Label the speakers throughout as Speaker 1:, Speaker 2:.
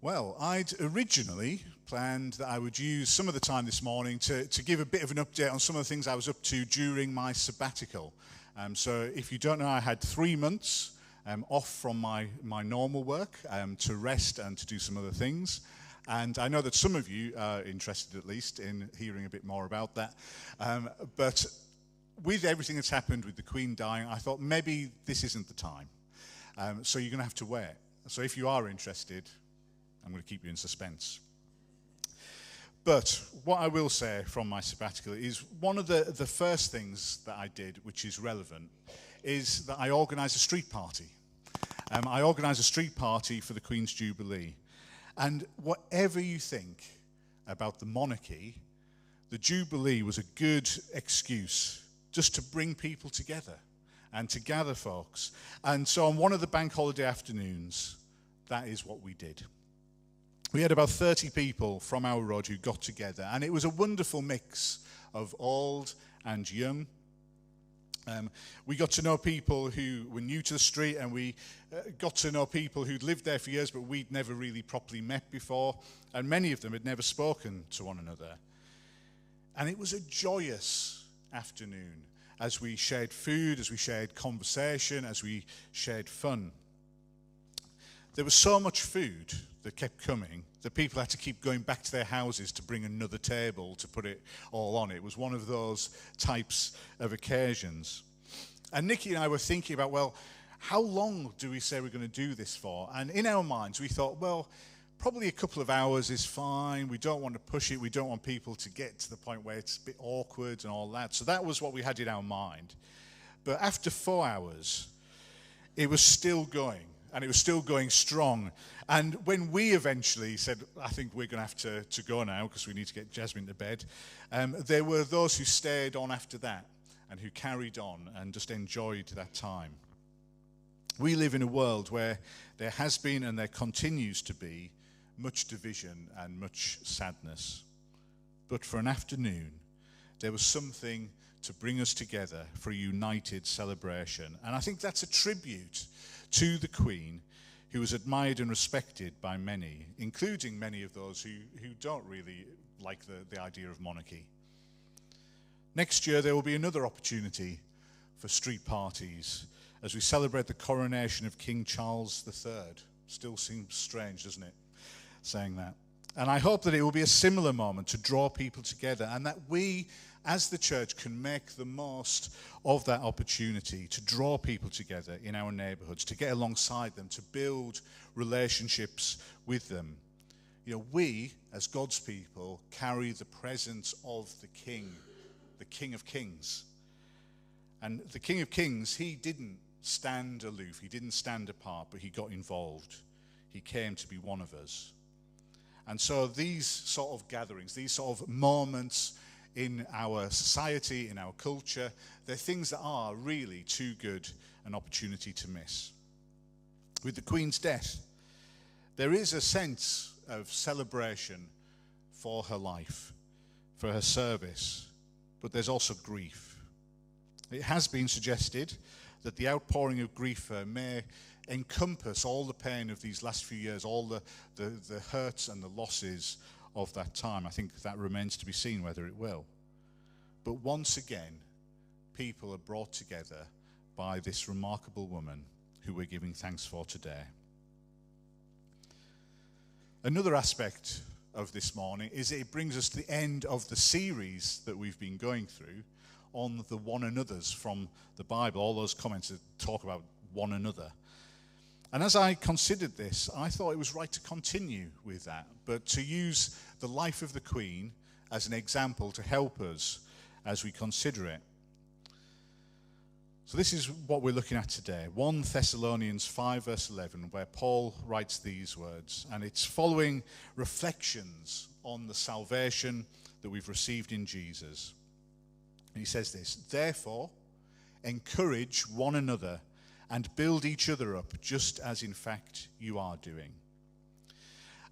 Speaker 1: Well, I'd originally planned that I would use some of the time this morning to give a bit of an update on some of the things I was up to during my sabbatical. So if you don't know, I had 3 months off from my normal work to rest and to do some other things. And I know that some of you are interested, at least, in hearing a bit more about that. But with everything that's happened with the Queen dying, I thought maybe this isn't the time. So you're going to have to wait. So if you are interested, I'm going to keep you in suspense. But what I will say from my sabbatical is one of the first things that I did, which is relevant, is that I organised a street party. I organised a street party for the Queen's Jubilee. And whatever you think about the monarchy, the Jubilee was a good excuse just to bring people together and to gather folks. And so on one of the bank holiday afternoons, that is what we did. We had about 30 people from our road who got together, and it was a wonderful mix of old and young. We got to know people who were new to the street, and we got to know people who'd lived there for years, but we'd never really properly met before, and many of them had never spoken to one another. And it was a joyous afternoon as we shared food, as we shared conversation, as we shared fun. There was so much food that kept coming that people had to keep going back to their houses to bring another table to put it all on. It was one of those types of occasions. And Nikki and I were thinking about, well, how long do we say we're going to do this for? And in our minds, we thought, well, probably a couple of hours is fine. We don't want to push it. We don't want people to get to the point where it's a bit awkward and all that. So that was what we had in our mind. But after 4 hours, it was still going. And it was still going strong. And when we eventually said, I think we're going to have to go now because we need to get Jasmine to bed, there were those who stayed on after that and who carried on and just enjoyed that time. We live in a world where there has been and there continues to be much division and much sadness. But for an afternoon, there was something to bring us together for a united celebration. And I think that's a tribute to the Queen, who was admired and respected by many, including many of those who don't really like the idea of monarchy. Next year, there will be another opportunity for street parties as we celebrate the coronation of King Charles III. Still seems strange, doesn't it, saying that? And I hope that it will be a similar moment to draw people together, and that we, as the church, can make the most of that opportunity to draw people together in our neighbourhoods, to get alongside them, to build relationships with them. You know, we, as God's people, carry the presence of the King of Kings. And the King of Kings, he didn't stand aloof, he didn't stand apart, but he got involved. He came to be one of us. And so these sort of gatherings, these sort of moments in our society, in our culture, they're things that are really too good an opportunity to miss. With the Queen's death, there is a sense of celebration for her life, for her service, but there's also grief. It has been suggested that the outpouring of grief may encompass all the pain of these last few years, all the hurts and the losses of that time. I think that remains to be seen whether it will. But once again, people are brought together by this remarkable woman who we're giving thanks for today. Another aspect of this morning is it brings us to the end of the series that we've been going through on the one another's from the Bible, all those comments that talk about one another. And as I considered this, I thought it was right to continue with that, but to use the life of the Queen as an example to help us as we consider it. So this is what we're looking at today, 1 Thessalonians 5 verse 11, where Paul writes these words, and it's following reflections on the salvation that we've received in Jesus. And he says this, therefore, encourage one another and build each other up, just as in fact you are doing.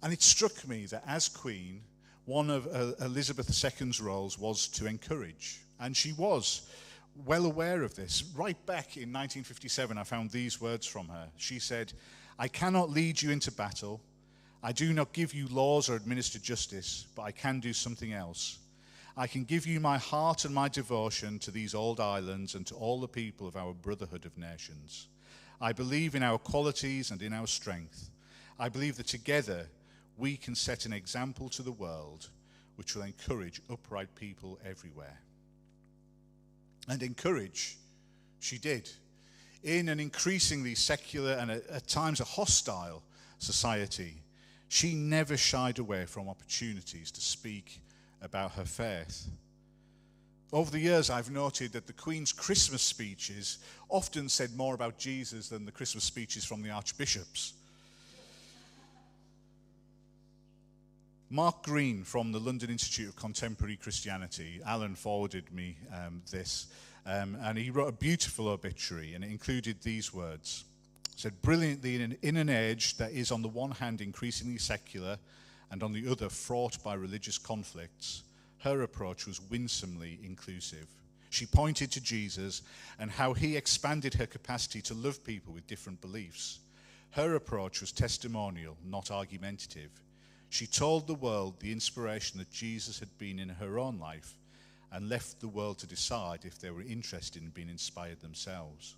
Speaker 1: And it struck me that as Queen, one of Elizabeth II's roles was to encourage. And she was well aware of this. Right back in 1957, I found these words from her. She said, I cannot lead you into battle. I do not give you laws or administer justice, but I can do something else. I can give you my heart and my devotion to these old islands and to all the people of our brotherhood of nations. I believe in our qualities and in our strength. I believe that together we can set an example to the world which will encourage upright people everywhere. And encourage, she did, in an increasingly secular and at times a hostile society. She never shied away from opportunities to speak about her faith. Over the years, I've noted that the Queen's Christmas speeches often said more about Jesus than the Christmas speeches from the archbishops. Mark Green from the London Institute of Contemporary Christianity, Alan forwarded me this, and he wrote a beautiful obituary, and it included these words. It said, brilliantly, in an age that is on the one hand increasingly secular and on the other fraught by religious conflicts, her approach was winsomely inclusive. She pointed to Jesus and how he expanded her capacity to love people with different beliefs. Her approach was testimonial, not argumentative. She told the world the inspiration that Jesus had been in her own life and left the world to decide if they were interested in being inspired themselves.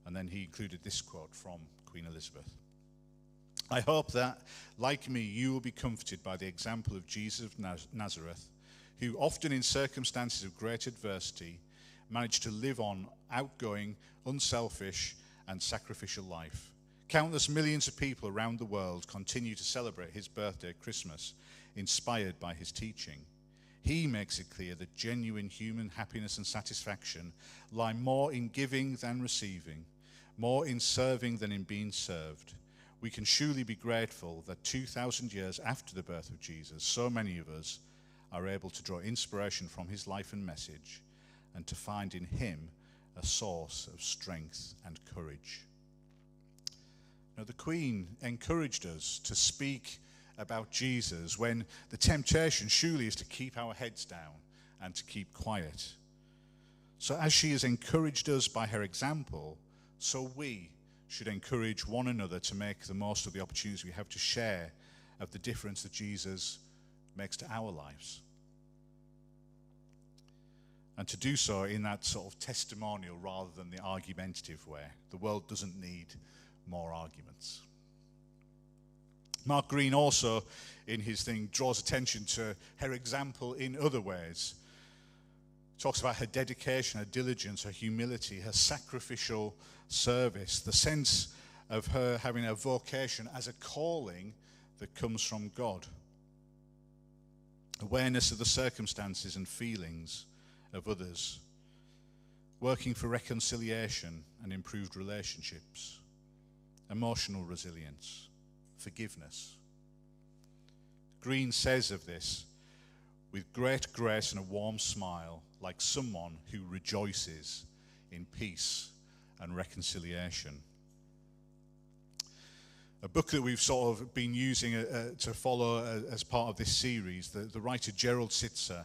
Speaker 1: And then he included this quote from Queen Elizabeth. I hope that, like me, you will be comforted by the example of Jesus of Nazareth, who often in circumstances of great adversity managed to live on outgoing, unselfish, and sacrificial life. Countless millions of people around the world continue to celebrate his birthday at Christmas, inspired by his teaching. He makes it clear that genuine human happiness and satisfaction lie more in giving than receiving, more in serving than in being served. We can surely be grateful that 2,000 years after the birth of Jesus, so many of us are able to draw inspiration from his life and message and to find in him a source of strength and courage. Now, the Queen encouraged us to speak about Jesus when the temptation surely is to keep our heads down and to keep quiet. So as she has encouraged us by her example, so we should encourage one another to make the most of the opportunities we have to share of the difference that Jesus makes to our lives. And to do so in that sort of testimonial rather than the argumentative way. The world doesn't need more arguments. Mark Green also, in his thing, draws attention to her example in other ways. He talks about her dedication, her diligence, her humility, her sacrificial service, the sense of her having a vocation as a calling that comes from God. Awareness of the circumstances and feelings of others. Working for reconciliation and improved relationships. Emotional resilience. Forgiveness. Green says of this, with great grace and a warm smile, like someone who rejoices in peace and reconciliation. A book that we've sort of been using to follow as part of this series, the writer Gerald Sitzer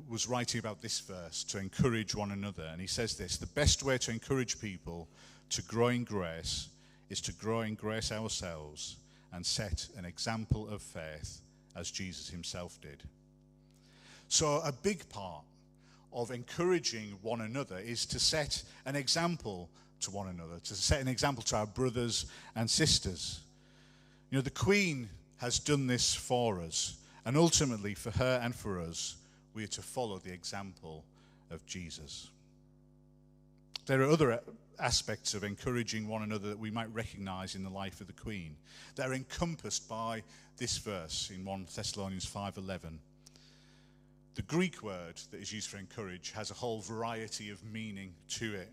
Speaker 1: was writing about this verse, to encourage one another. And he says this, the best way to encourage people to grow in grace is to grow in grace ourselves and set an example of faith as Jesus himself did. So a big part of encouraging one another is to set an example to one another, to set an example to our brothers and sisters. You know, the Queen has done this for us, and ultimately for her and for us, we are to follow the example of Jesus. There are other aspects of encouraging one another that we might recognize in the life of the Queen that are encompassed by this verse in 1 Thessalonians 5:11. The Greek word that is used for encourage has a whole variety of meaning to it,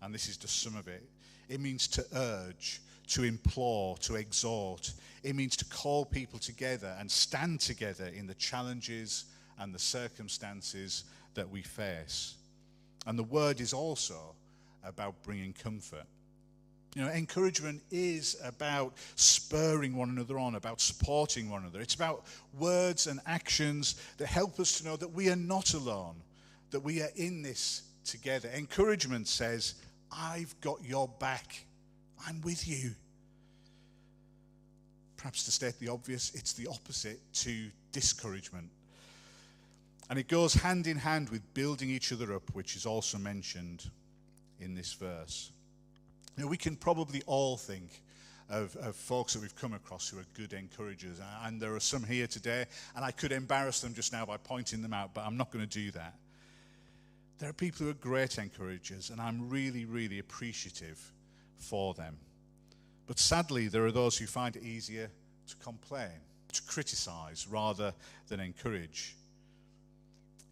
Speaker 1: and this is just some of it. It means to urge, to implore, to exhort. It means to call people together and stand together in the challenges and the circumstances that we face. And the word is also about bringing comfort. You know, encouragement is about spurring one another on, about supporting one another. It's about words and actions that help us to know that we are not alone, that we are in this together. Encouragement says, I've got your back. I'm with you. perhaps to state the obvious, it's the opposite to discouragement. And it goes hand in hand with building each other up, which is also mentioned in this verse. We can probably all think of folks that we've come across who are good encouragers, and there are some here today, and I could embarrass them just now by pointing them out, but I'm not going to do that. There are people who are great encouragers, and I'm really, really appreciative for them. But sadly, there are those who find it easier to complain, to criticize, rather than encourage.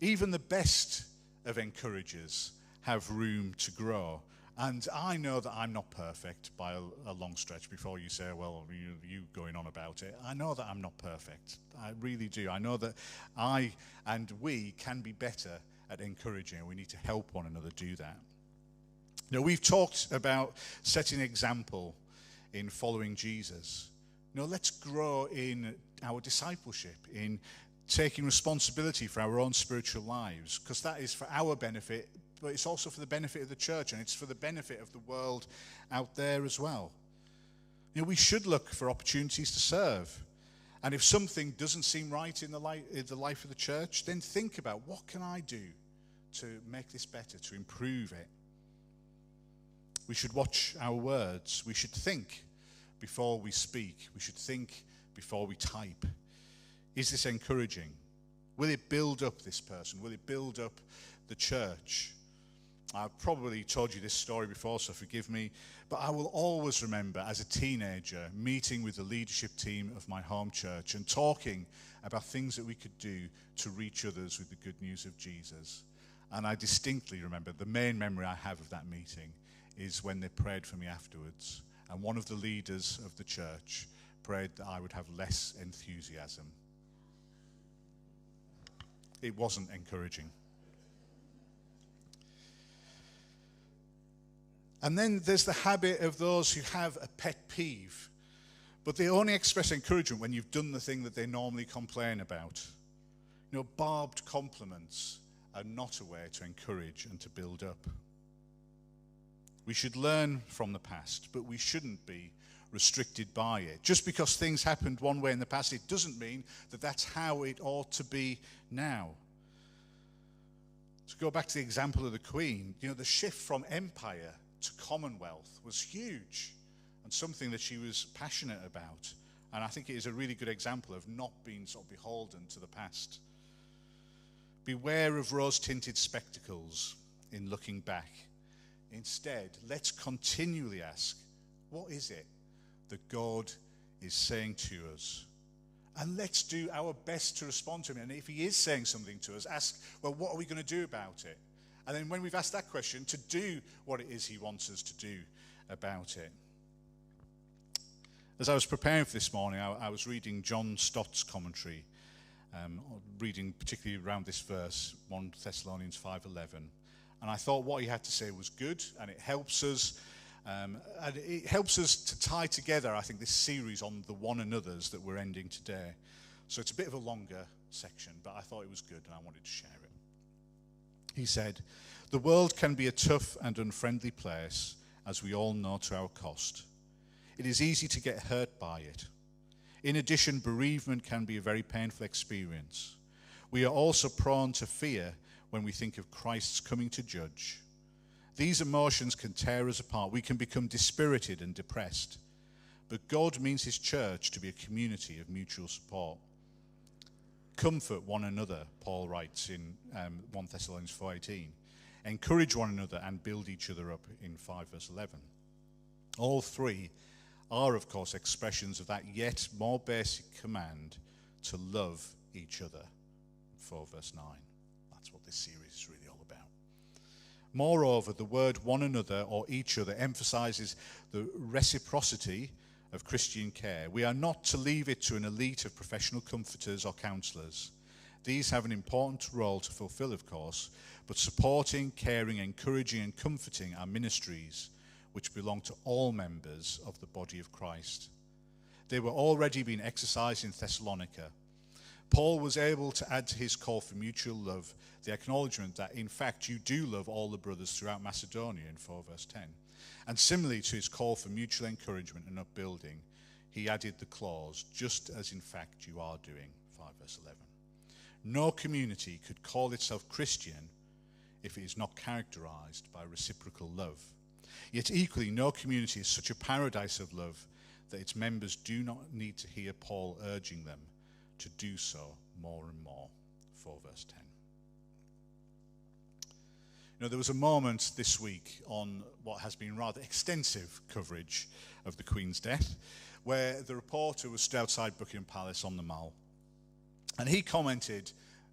Speaker 1: Even the best of encouragers have room to grow. And I know that I'm not perfect by a long stretch before you say, well, you going on about it. I know that I'm not perfect. I really do. I know that I and we can be better at encouraging, and we need to help one another do that. We've talked about setting an example in following Jesus. Let's grow in our discipleship, in taking responsibility for our own spiritual lives, because that is for our benefit, but it's also for the benefit of the church, and it's for the benefit of the world out there as well. We should look for opportunities to serve. And if something doesn't seem right in the life of the church, then think about, what can I do to make this better, to improve it? We should watch our words. We should think before we speak. We should think before we type. Is this encouraging? Will it build up this person? Will it build up the church? I've probably told you this story before, so forgive me, but I will always remember as a teenager meeting with the leadership team of my home church and talking about things that we could do to reach others with the good news of Jesus. And I distinctly remember, the main memory I have of that meeting is when they prayed for me afterwards. And one of the leaders of the church prayed that I would have less enthusiasm. It wasn't encouraging. And then there's the habit of those who have a pet peeve, but they only express encouragement when you've done the thing that they normally complain about. Barbed compliments are not a way to encourage and to build up. We should learn from the past, but we shouldn't be restricted by it. Just because things happened one way in the past, it doesn't mean that that's how it ought to be now. To go back to the example of the Queen, the shift from empire to commonwealth was huge and something that she was passionate about. And I think it is a really good example of not being sort of beholden to the past. Beware of rose-tinted spectacles in looking back. Instead, let's continually ask, what is it that God is saying to us? And let's do our best to respond to him. And if he is saying something to us, ask, well, what are we going to do about it? And then when we've asked that question, to do what it is he wants us to do about it. As I was preparing for this morning, I was reading John Stott's commentary, reading particularly around this verse, 1 Thessalonians 5:11. And I thought what he had to say was good, and it helps us to tie together, I think, this series on the one another's that we're ending today. So it's a bit of a longer section, but I thought it was good and I wanted to share it. He said, "The world can be a tough and unfriendly place, as we all know to our cost. It is easy to get hurt by it. In addition, bereavement can be a very painful experience. We are also prone to fear when we think of Christ's coming to judge. These emotions can tear us apart. We can become dispirited and depressed. But God means his church to be a community of mutual support. Comfort one another," Paul writes in 1 Thessalonians 4:18. "Encourage one another and build each other up" in 5 verse 11. All three are, of course, expressions of that yet more basic command to love each other. 4 verse 9. That's what this series is really all about. Moreover, the word one another or each other emphasizes the reciprocity of Christian care. We are not to leave it to an elite of professional comforters or counselors. These have an important role to fulfill, of course, but supporting, caring, encouraging, and comforting are ministries which belong to all members of the body of Christ. They were already being exercised in Thessalonica. Paul was able to add to his call for mutual love the acknowledgement that, in fact, you do love all the brothers throughout Macedonia in 4 verse 10. And similarly to his call for mutual encouragement and upbuilding, he added the clause, just as in fact you are doing, 5 verse 11. No community could call itself Christian if it is not characterized by reciprocal love. Yet equally, no community is such a paradise of love that its members do not need to hear Paul urging them to do so more and more, 4 verse 10. You know, there was a moment this week on what has been rather extensive coverage of the Queen's death, where the reporter was stood outside Buckingham Palace on the Mall. And he commented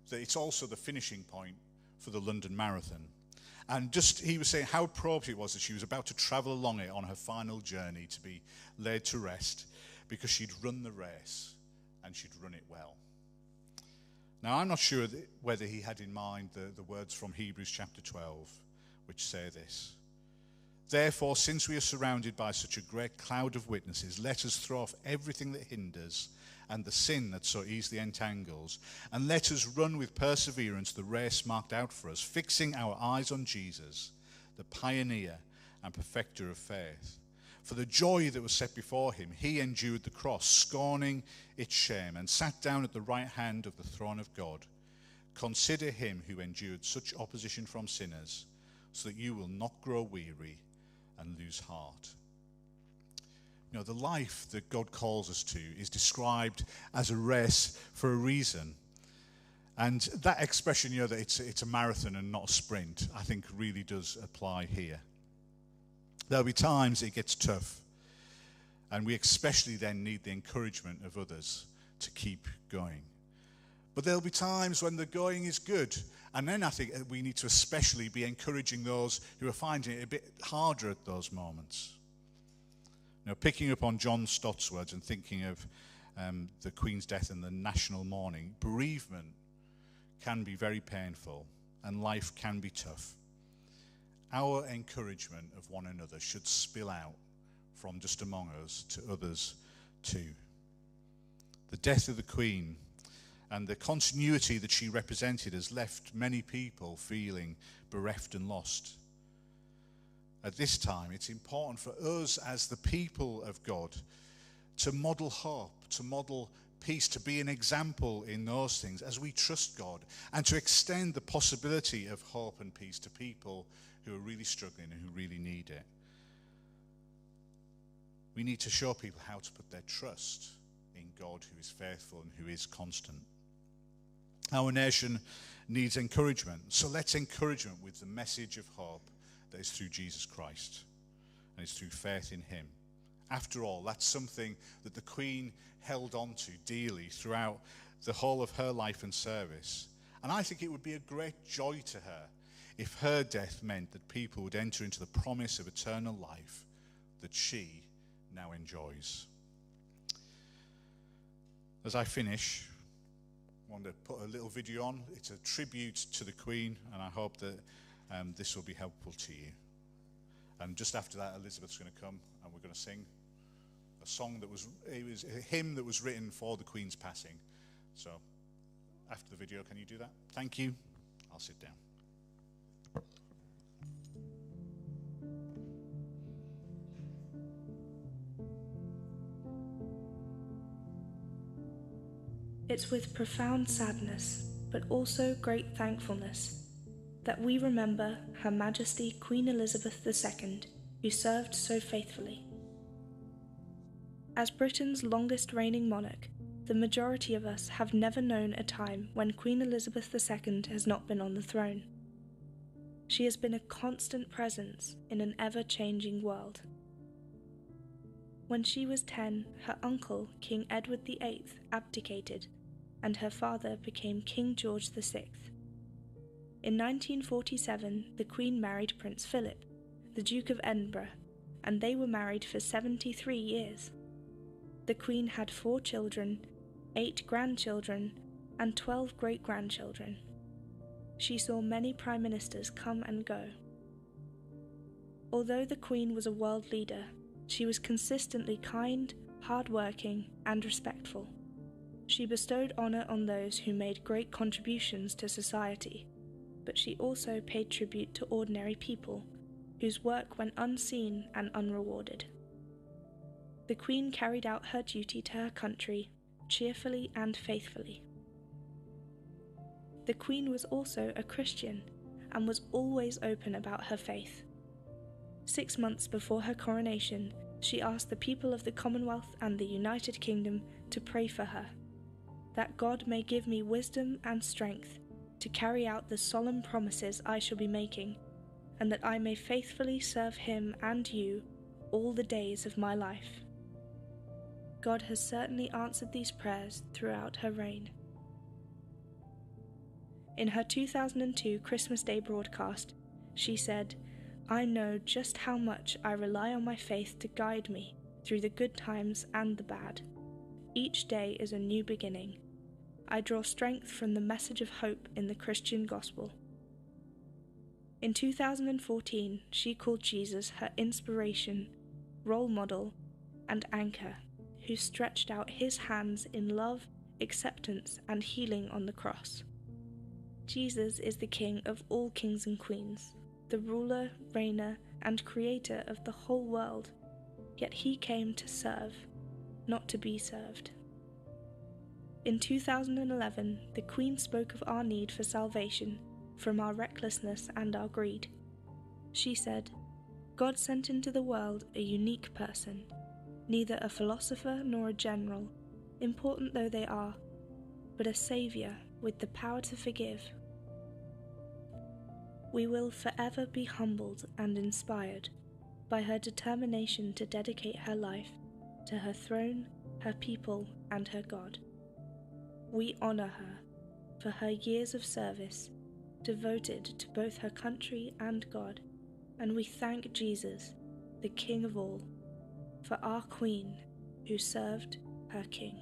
Speaker 1: that it's also the finishing point for the London Marathon. And he was saying how appropriate it was that she was about to travel along it on her final journey to be laid to rest, because she'd run the race and she'd run it well. Now, I'm not sure whether he had in mind the words from Hebrews chapter 12, which say this: Therefore, since we are surrounded by such a great cloud of witnesses, let us throw off everything that hinders and the sin that so easily entangles, and let us run with perseverance the race marked out for us, fixing our eyes on Jesus, the pioneer and perfecter of faith. For the joy that was set before him, he endured the cross, scorning its shame, and sat down at the right hand of the throne of God. Consider him who endured such opposition from sinners, so that you will not grow weary and lose heart. You know, the life that God calls us to is described as a race for a reason. And that expression, you know, that it's a marathon and not a sprint, I think really does apply here. There'll be times it gets tough, and we especially then need the encouragement of others to keep going. But there'll be times when the going is good, and then I think we need to especially be encouraging those who are finding it a bit harder at those moments. You know, picking up on John Stott's words and thinking of the Queen's death and the national mourning, bereavement can be very painful and life can be tough. Our encouragement of one another should spill out from just among us to others too. The death of the Queen and the continuity that she represented has left many people feeling bereft and lost. At this time, it's important for us as the people of God to model hope, to model peace, to be an example in those things as we trust God, and to extend the possibility of hope and peace to people who are really struggling and who really need it. We need to show people how to put their trust in God, who is faithful and who is constant. Our nation needs encouragement, so let's encourage them with the message of hope that is through Jesus Christ, and it's through faith in him. After all, that's something that the Queen held on to dearly throughout the whole of her life and service. And I think it would be a great joy to her if her death meant that people would enter into the promise of eternal life that she now enjoys. As I finish, I want to put a little video on. It's a tribute to the Queen, and I hope that this will be helpful to you. And just after that, Elizabeth's going to come and we're going to sing a song that was a hymn that was written for the Queen's passing. So after the video, can you do that? Thank you. I'll sit down.
Speaker 2: It's with profound sadness, but also great thankfulness, that we remember Her Majesty Queen Elizabeth II, who served so faithfully. As Britain's longest reigning monarch, the majority of us have never known a time when Queen Elizabeth II has not been on the throne. She has been a constant presence in an ever-changing world. When she was 10, her uncle, King Edward VIII, abdicated, and her father became King George VI. In 1947, the Queen married Prince Philip, the Duke of Edinburgh, and they were married for 73 years. The Queen had 4 children, 8 grandchildren, and 12 great-grandchildren. She saw many prime ministers come and go. Although the Queen was a world leader, she was consistently kind, hard-working, and respectful. She bestowed honour on those who made great contributions to society, but she also paid tribute to ordinary people, whose work went unseen and unrewarded. The Queen carried out her duty to her country cheerfully and faithfully. The Queen was also a Christian and was always open about her faith. 6 months before her coronation, she asked the people of the Commonwealth and the United Kingdom to pray for her, that God may give me wisdom and strength to carry out the solemn promises I shall be making, and that I may faithfully serve Him and you all the days of my life. God has certainly answered these prayers throughout her reign. In her 2002 Christmas Day broadcast, she said, "I know just how much I rely on my faith to guide me through the good times and the bad. Each day is a new beginning. I draw strength from the message of hope in the Christian gospel." In 2014, she called Jesus her inspiration, role model, and anchor, who stretched out His hands in love, acceptance, and healing on the cross. Jesus is the King of all kings and queens, the ruler, reigner, and creator of the whole world, yet He came to serve, not to be served. In 2011, the Queen spoke of our need for salvation from our recklessness and our greed. She said, "God sent into the world a unique person, neither a philosopher nor a general, important though they are, but a saviour with the power to forgive." We will forever be humbled and inspired by her determination to dedicate her life to her throne, her people, and her God. We honour her for her years of service devoted to both her country and God, and we thank Jesus, the King of all, for our Queen who served her King.